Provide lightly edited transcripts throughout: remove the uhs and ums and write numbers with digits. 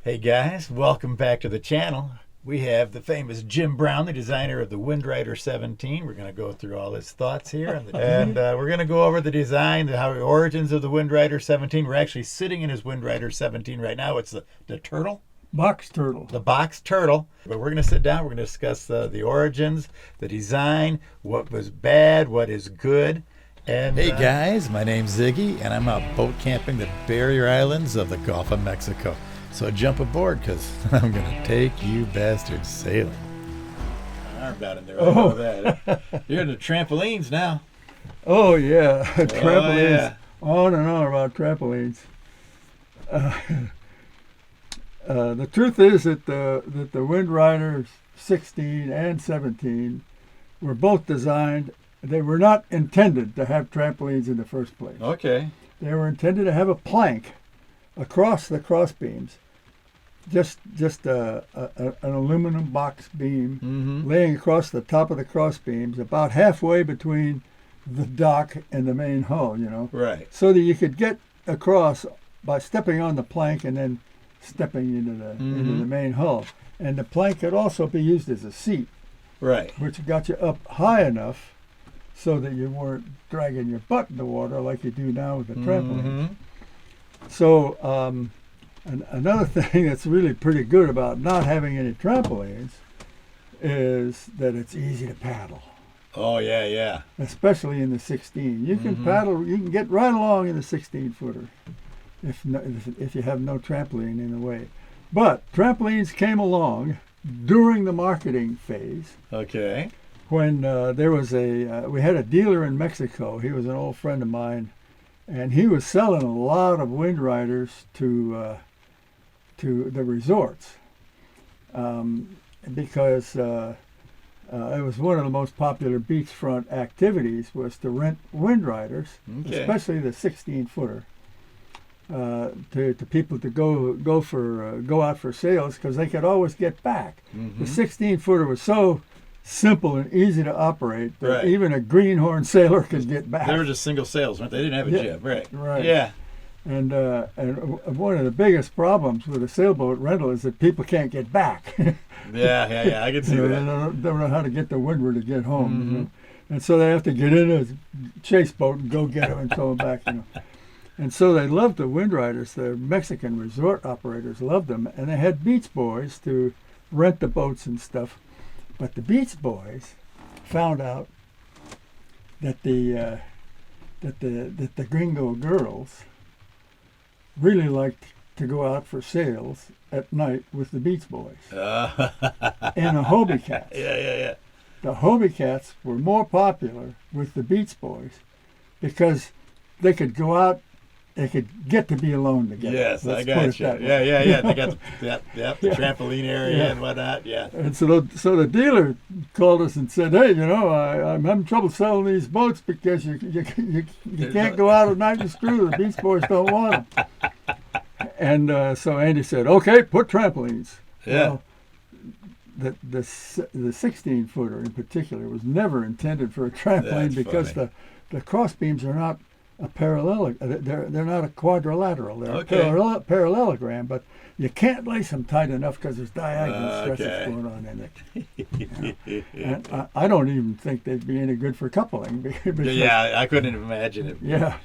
Hey guys, welcome back to the channel. We have the famous Jim Brown, the designer of the Windrider 17. We're going to go through all his thoughts here. And we're going to go over the design, the origins of the Windrider 17. We're actually sitting in his Windrider 17 right now. It's the turtle. Box turtle. The box turtle. But we're going to sit down. We're going to discuss the origins, the design, what was bad, what is good. And hey guys, my name's Ziggy, and I'm out boat camping the barrier islands of the Gulf of Mexico. So jump aboard, because I'm going to take you bastards sailing. Arm down in there. I know that. You're in the trampolines now. Oh, yeah. Trampolines. Yeah. On and on about trampolines. The truth is that the Windriders 16 and 17 were both designed. They were not intended to have trampolines in the first place. Okay. They were intended to have a plank across the cross beams. Just an aluminum box beam laying across the top of the cross beams, about halfway between the dock and the main hull, you know. Right. So that you could get across by stepping on the plank and then stepping into the main hull. And the plank could also be used as a seat. Right. Which got you up high enough so that you weren't dragging your butt in the water like you do now with the trampolines. So another thing that's really pretty good about not having any trampolines is that it's easy to paddle. Oh, yeah, yeah. Especially in the 16. You can paddle, you can get right along in the 16-footer if you have no trampoline in the way. But trampolines came along during the marketing phase. Okay. When there was we had a dealer in Mexico. He was an old friend of mine, and he was selling a lot of Windriders to the resorts because it was one of the most popular beachfront activities was to rent Windriders, especially the 16-footer, to people to go out for sales because they could always get back. The 16-footer was so simple and easy to operate that even a greenhorn sailor could get back. They were just single sails, weren't they? They didn't have a jib, right? Right. Yeah. And one of the biggest problems with a sailboat rental is that people can't get back. Yeah, I can see that. They don't know how to get the windward to get home. You know? And so they have to get in a chase boat and go get them and tow them back. You know? And so they loved the Windriders. The Mexican resort operators loved them, and they had beach boys to rent the boats and stuff. But the beach boys found out that the gringo girls really liked to go out for sails at night with the beach boys in a Hobie Cats. Yeah. The Hobie Cats were more popular with the beach boys because they could go out. They could get to be alone together. Yes, Let's I got you. Yeah. They got the trampoline area and whatnot. Yeah. And so the dealer called us and said, "Hey, you know, I'm having trouble selling these boats because you can't go out at night and screw. The Beach Boys don't want them." And so Andy said, "Okay, put trampolines." Yeah. Well, the 16-footer in particular was never intended for a trampoline because the cross beams are not a they're not a quadrilateral. They're a parallelogram, but you can't lace them tight enough because there's diagonal stretches going on in it. And I don't even think they'd be any good for coupling. Because, yeah, I couldn't even imagine it. Yeah.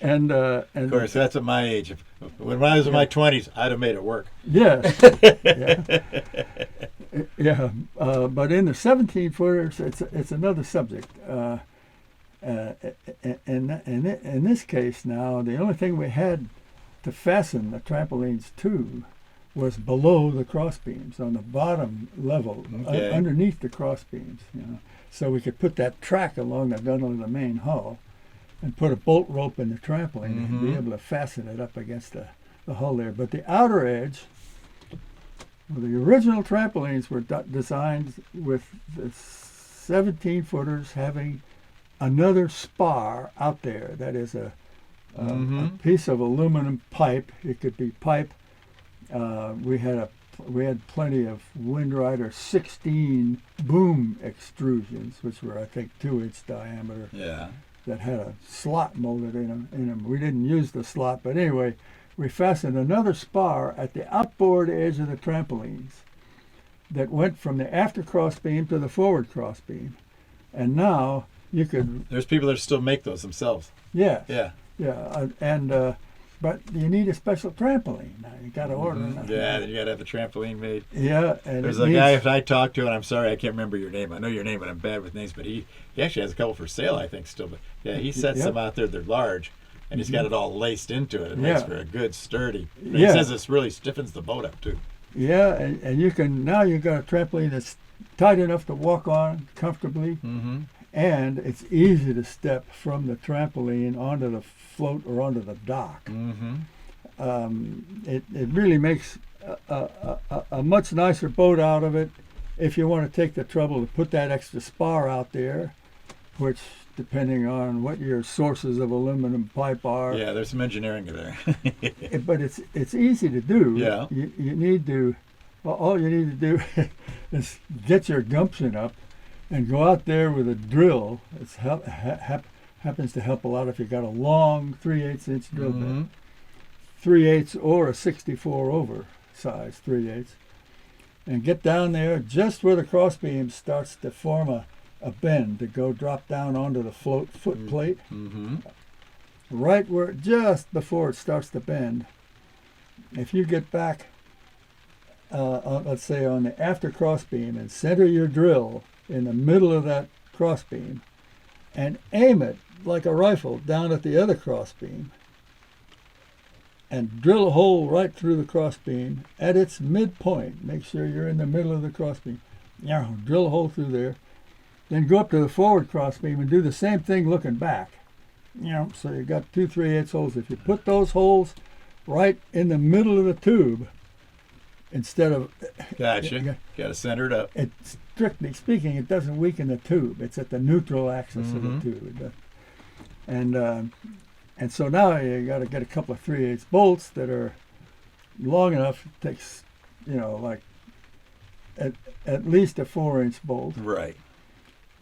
And of course, that's at my age. When I was in my 20s, I'd have made it work. Yes. Yeah. But in the 17-footers, it's another subject. In this case now, the only thing we had to fasten the trampolines to was below the cross beams on the bottom level, underneath the cross beams. You know, so we could put that track along the gunnel of the main hull and put a bolt rope in the trampoline and be able to fasten it up against the hull there. But the outer edge, well, the original trampolines were designed with the 17-footers having another spar out there. That is a piece of aluminum pipe. It could be pipe. We had plenty of Windrider 16 boom extrusions, which were I think 2-inch diameter. Yeah. That had a slot molded in them. We didn't use the slot, but anyway, we fastened another spar at the outboard edge of the trampolines that went from the after crossbeam to the forward crossbeam. And now you could... There's people that still make those themselves. Yeah. Yeah. Yeah. But you need a special trampoline. Now you got to order it. Yeah, you got to have the trampoline made. Yeah. And there's a guy I talked to, and I'm sorry, I can't remember your name. I know your name, but I'm bad with names. But he actually has a couple for sale, I think, still. But yeah, he sets them out there. They're large, and he's got it all laced into it. It makes for a good sturdy. And he says this really stiffens the boat up too. Yeah, and you can, now you've got a trampoline that's tight enough to walk on comfortably, and it's easy to step from the trampoline onto the float or onto the dock. It really makes a much nicer boat out of it if you want to take the trouble to put that extra spar out there, which, depending on what your sources of aluminum pipe are. Yeah, there's some engineering there. But it's easy to do. Yeah. You need to, all you need to do is get your gumption up and go out there with a drill. It happens to help a lot if you got a long 3/8 inch drill bit. 3/8 or a 64 over size 3/8, and get down there just where the crossbeam starts to form a bend to go drop down onto the foot plate, right where, just before it starts to bend. If you get back, let's say on the after crossbeam, and center your drill in the middle of that crossbeam, and aim it like a rifle down at the other crossbeam, and drill a hole right through the crossbeam at its midpoint. Make sure you're in the middle of the crossbeam. Drill a hole through there. Then go up to the forward crossbeam and do the same thing looking back. So you got 2 3/8 holes. If you put those holes right in the middle of the tube, instead of... Gotcha. Got to center it up. Strictly speaking, it doesn't weaken the tube. It's at the neutral axis of the tube. And so now you got to get a couple of 3/8 bolts that are long enough. It takes, like at least a 4-inch bolt. Right.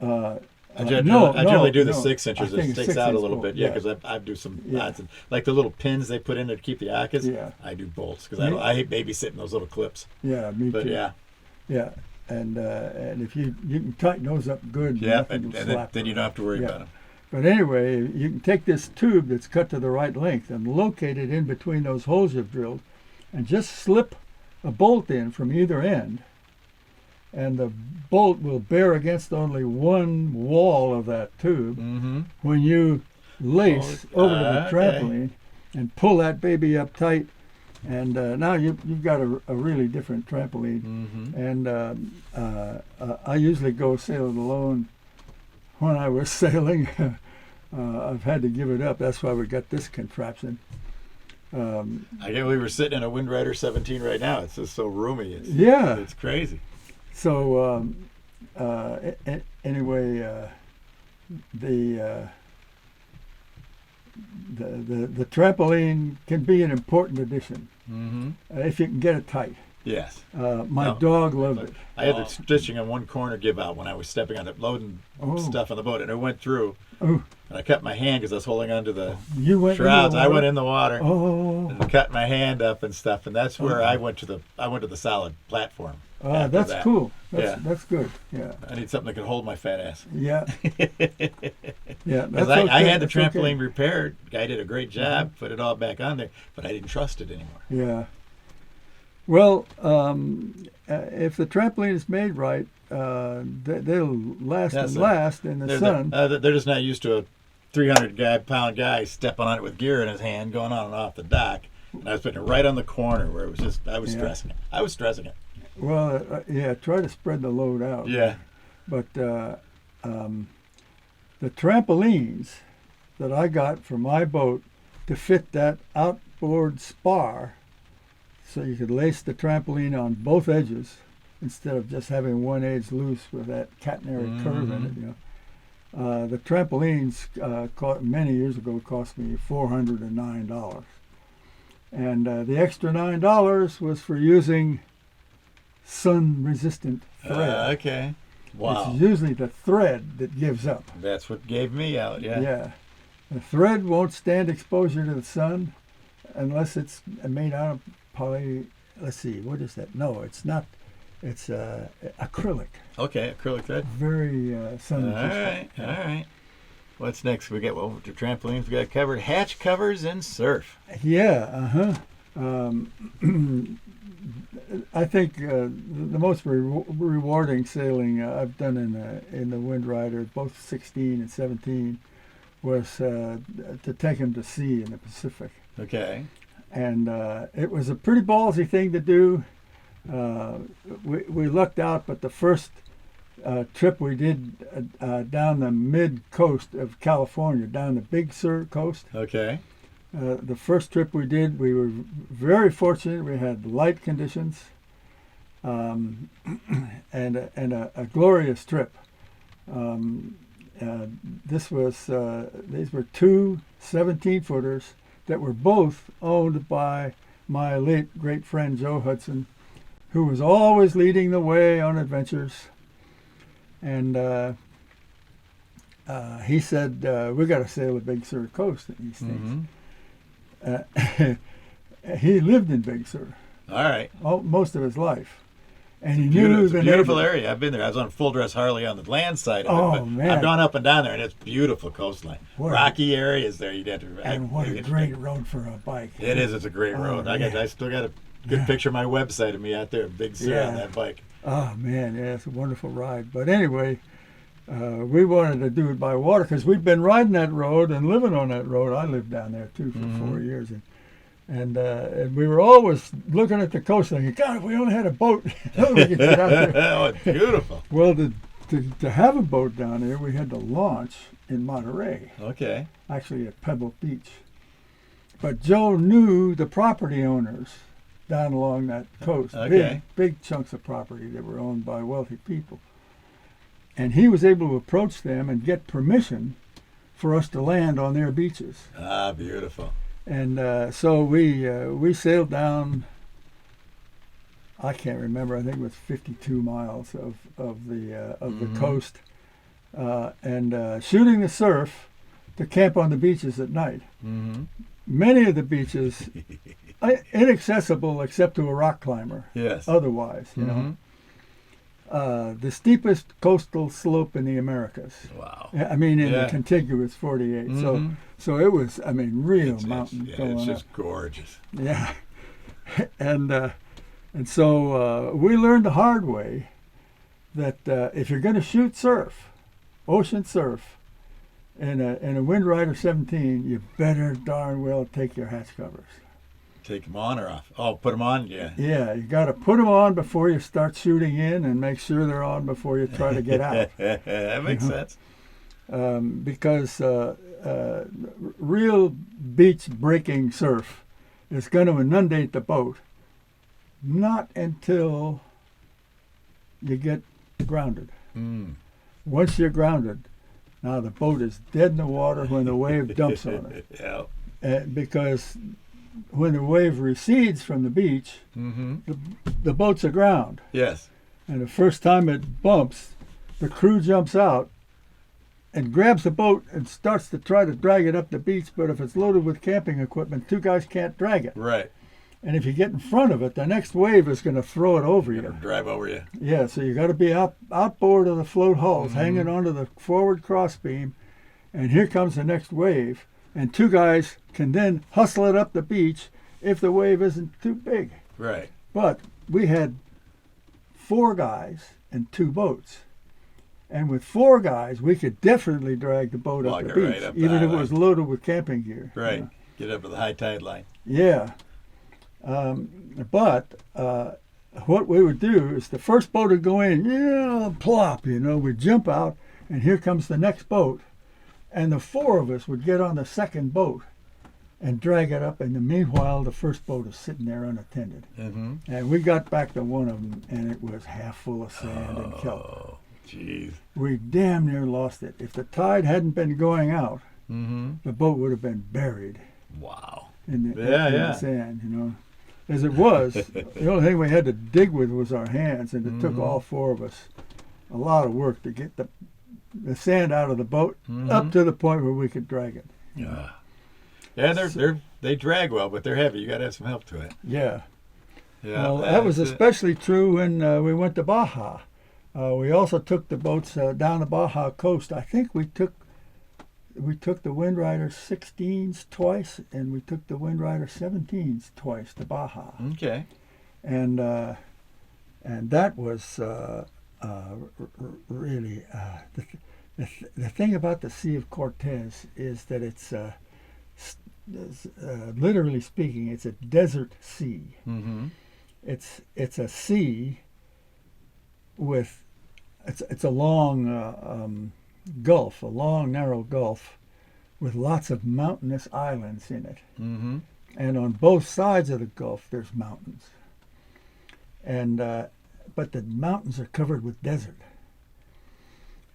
I I generally do the no. 6 inches. It sticks out a little bit. Yeah, because I do some odds. And, like the little pins they put in to keep the Akkas, I do bolts because I hate babysitting those little clips. Yeah, me too. Yeah. And if you can tighten those up good, and then you don't have to worry about them. But anyway, you can take this tube that's cut to the right length and locate it in between those holes you've drilled, and just slip a bolt in from either end, and the bolt will bear against only one wall of that tube. When you lace over to the trampoline and pull that baby up tight, and now you've got a really different trampoline. And I usually go sailing alone. When I was sailing, I've had to give it up. That's why we got this contraption. I can't believe we're sitting in a Windrider 17 right now. It's just so roomy. It's crazy. So anyway, the trampoline can be an important addition if you can get it tight. Yes. My dog loved it. I had the stitching on one corner give out when I was stepping on it, loading stuff on the boat, and it went through. And I cut my hand because I was holding onto the shrouds. I went in the water and cut my hand up and stuff, and that's where I went to the solid platform. That's cool. That's good. Yeah. I need something that can hold my fat ass. Yeah. Because I had the trampoline repaired. Guy did a great job, put it all back on there, but I didn't trust it anymore. Yeah. Well, if the trampoline is made right, they'll last in the sun. They're just not used to a 300-pound guy stepping on it with gear in his hand, going on and off the dock. And I was putting it right on the corner where it was just, I was stressing it. Well, try to spread the load out. Yeah. But the trampolines that I got for my boat to fit that outboard spar, so you could lace the trampoline on both edges instead of just having one edge loose with that catenary curve in it. The trampolines many years ago cost me $409, and the extra $9 was for using sun-resistant thread. Okay. Wow. It's usually the thread that gives up. That's what gave me out. Yeah. Yeah. The thread won't stand exposure to the sun. unless it's made out of poly. Let's see, what is that? No, it's not. It's acrylic. Okay, acrylic thread. Very sun All right. What's next? We got the trampolines. We got covered hatch covers and surf. Yeah. I think the most rewarding sailing I've done in the Windrider, both 16 and 17, was to take him to sea in the Pacific. Okay. And it was a pretty ballsy thing to do. We lucked out, but the first trip we did down the mid-coast of California, down the Big Sur coast. Okay. The first trip we did, we were very fortunate. We had light conditions, and a glorious trip. These were two 17-footers that were both owned by my late great friend Joe Hudson, who was always leading the way on adventures. And he said, "We got to sail the Big Sur coast in these things." Mm-hmm. He lived in Big Sur. All right. Most of his life. And he It's knew a the beautiful neighbor. area. I've been there. I was on Full Dress Harley on the land side of it. Oh, But man. I've gone up and down there, and it's beautiful coastline. What a- Rocky areas there. You'd have to. And what a great road for a bike. It is. It's a great road. Oh, I still got a good picture of my website of me out there in Big Sur on that bike. Oh, man, yeah, it's a wonderful ride. But anyway, we wanted to do it by water because we'd been riding that road and living on that road. I lived down there, too, for 4 years. And we were always looking at the coast thinking, God, if we only had a boat, we could get out there. Oh, it's beautiful. Well, to have a boat down there, we had to launch in Monterey, Okay. actually at Pebble Beach. But Joe knew the property owners down along that coast, Okay. big chunks of property that were owned by wealthy people. And he was able to approach them and get permission for us to land on their beaches. Ah, beautiful. And so we sailed down, I can't remember, I think it was 52 miles of the coast, and shooting the surf to camp on the beaches at night. Mm-hmm. Many of the beaches inaccessible except to a rock climber. Yes. Otherwise, you know. The steepest coastal slope in the Americas. Wow. I mean, in Yeah. the contiguous 48. Mhm. So it was, I mean, real It's mountain going it's up. just gorgeous. Yeah, and so we learned the hard way that if you're going to shoot surf, ocean surf, in a Windrider 17, you better darn well take your hatch covers. Take them on or off? Oh, put them on? Yeah. Yeah, you got to put them on before you start shooting in, and make sure they're on before you try to get out. That makes sense. Because real beach breaking surf is going to inundate the boat not until you get grounded. Mm. Once you're grounded, now the boat is dead in the water when the wave dumps on it. Yeah. Because when the wave recedes from the beach, Mm-hmm. the boat's aground. Yes. And the first time it bumps, the crew jumps out and grabs the boat and starts to try to drag it up the beach. But if it's loaded with camping equipment, two guys can't drag it. Right. And if you get in front of it, the next wave is going to throw it over It'll you. drive over you. Yeah, so you got to be outboard of the float hulls, hanging onto the forward crossbeam. And here comes the next wave. And two guys can then hustle it up the beach if the wave isn't too big. Right. But we had 4 guys and 2 boats. And with 4 guys, we could definitely drag the boat up Lug the it beach, right up the even high if it was line. loaded with camping gear. Right. You know. Get up to the high tide line. Yeah. But what we would do is the first boat would go in, plop, we'd jump out, and here comes the next boat. And the 4 of us would get on the second boat and drag it up, and meanwhile the first boat is sitting there unattended. Mm-hmm. And we got back to one of them, and it was half full of sand and kelp. Oh, jeez. We damn near lost it. If the tide hadn't been going out, Mm-hmm. the boat would have been buried Wow. in the, Yeah, in yeah. the sand, As it was, the only thing we had to dig with was our hands, and it took all 4 of us a lot of work to get the sand out of the boat up to the point where we could drag it. Yeah. Yeah, they're They drag well, but they're heavy. You got to have some help to it. Yeah. Yeah. Well, that was especially true when we went to Baja. We also took the boats down the Baja coast. I think we took the Windrider 16s twice, and we took the Windrider 17s twice to Baja. Okay. And that was really the thing about the Sea of Cortez is that it's literally speaking, it's a desert sea. Mm-hmm. It's a sea with it's a long gulf, a long narrow gulf with lots of mountainous islands in it. Mm-hmm. And on both sides of the gulf there's mountains. And but the mountains are covered with desert.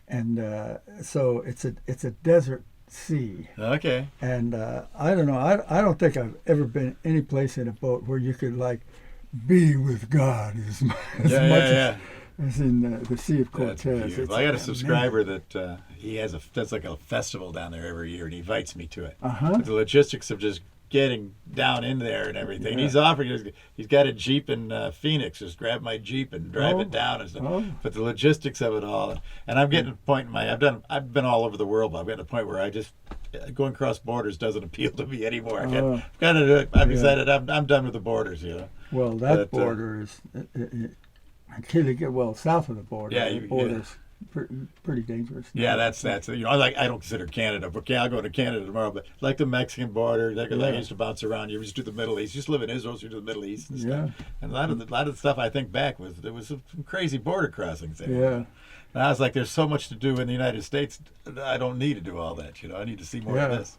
And so it's a desert sea. Okay. And I don't know. I don't think I've ever been any place in a boat where you could like be with God as much as in the Sea of Cortez. I got a subscriber that he does like a festival down there every year, and he invites me to it. Uh-huh. But the logistics of just getting down in there and everything. Yeah. He's offering. He's got a Jeep in Phoenix. Just grab my Jeep and drive it down and stuff. Oh. But the logistics of it all, and I'm getting to the point in I've been all over the world, but I'm getting to the point where I just going across borders doesn't appeal to me anymore. I've got to do it. I've decided I'm done with the borders. Well, that border is until you get well south of the border. Yeah, the border's pretty dangerous. Yeah, that's I don't consider Canada. Okay, I'll go to Canada tomorrow, but like the Mexican border, I used to bounce around. You just do the Middle East. You just live in Israel, so you do the Middle East and stuff. And a lot of the stuff I think back there was some crazy border crossings there. Yeah. And I was like, there's so much to do in the United States. I don't need to do all that. I need to see more of this.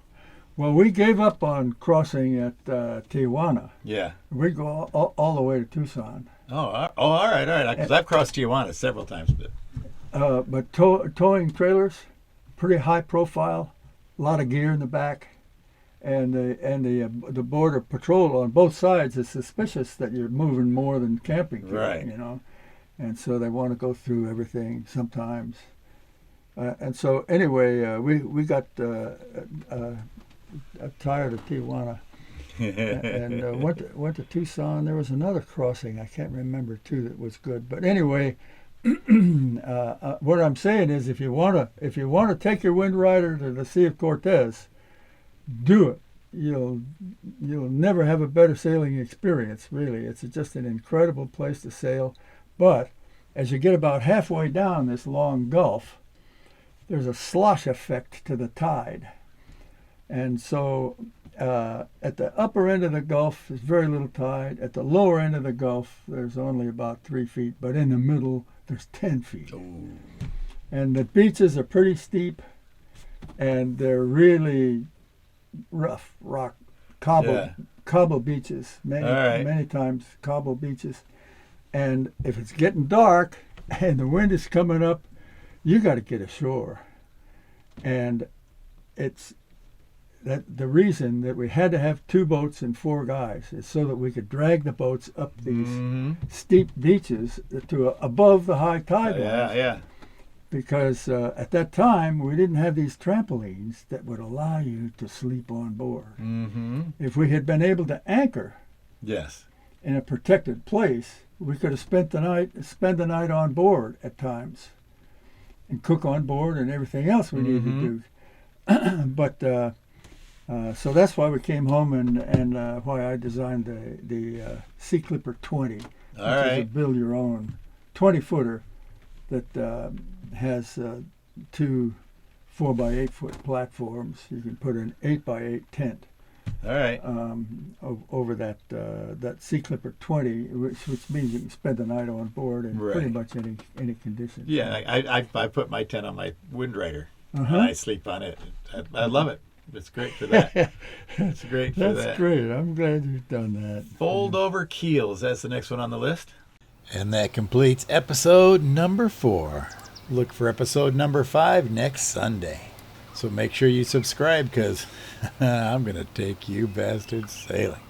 Well, we gave up on crossing at Tijuana. Yeah. We go all the way to Tucson. Oh, all right. Because I've crossed Tijuana several times, but towing trailers, pretty high profile, a lot of gear in the back, and the border patrol on both sides is suspicious that you're moving more than camping, right? And so they want to go through everything sometimes. And so anyway, we got tired of Tijuana. and went to Tucson. There was another crossing I can't remember too that was good. But anyway, what I'm saying is, if you want to take your Windrider to the Sea of Cortez, do it. You'll never have a better sailing experience. Really, it's just an incredible place to sail. But as you get about halfway down this long gulf, there's a slosh effect to the tide, and so. At the upper end of the Gulf, there's very little tide. At the lower end of the Gulf, there's only about 3 feet. But in the middle, there's 10 feet. Ooh. And the beaches are pretty steep, and they're really rough rock, cobble beaches. Many times cobble beaches. And if it's getting dark and the wind is coming up, you got to get ashore. And it's the reason that we had to have 2 boats and 4 guys is so that we could drag the boats up these steep beaches to above the high tide line. Yeah. Because at that time we didn't have these trampolines that would allow you to sleep on board. Mm-hmm. If we had been able to anchor, yes, in a protected place, we could have spent the night on board at times, and cook on board and everything else we needed to do. But so that's why we came home and why I designed the Sea Clipper 20, which is a build-your-own 20-footer that has 2 4x8 foot platforms. You can put an 8x8 tent. All right. Over that Sea Clipper 20, which means you can spend the night on board in pretty much any condition. Yeah, I put my tent on my Windrider, and I sleep on it. I love it. It's great for that. It's great for that. That's great. I'm glad you've done that. Fold over keels. That's the next one on the list. And that completes episode number 4. Look for episode number 5 next Sunday. So make sure you subscribe, because I'm going to take you bastards sailing.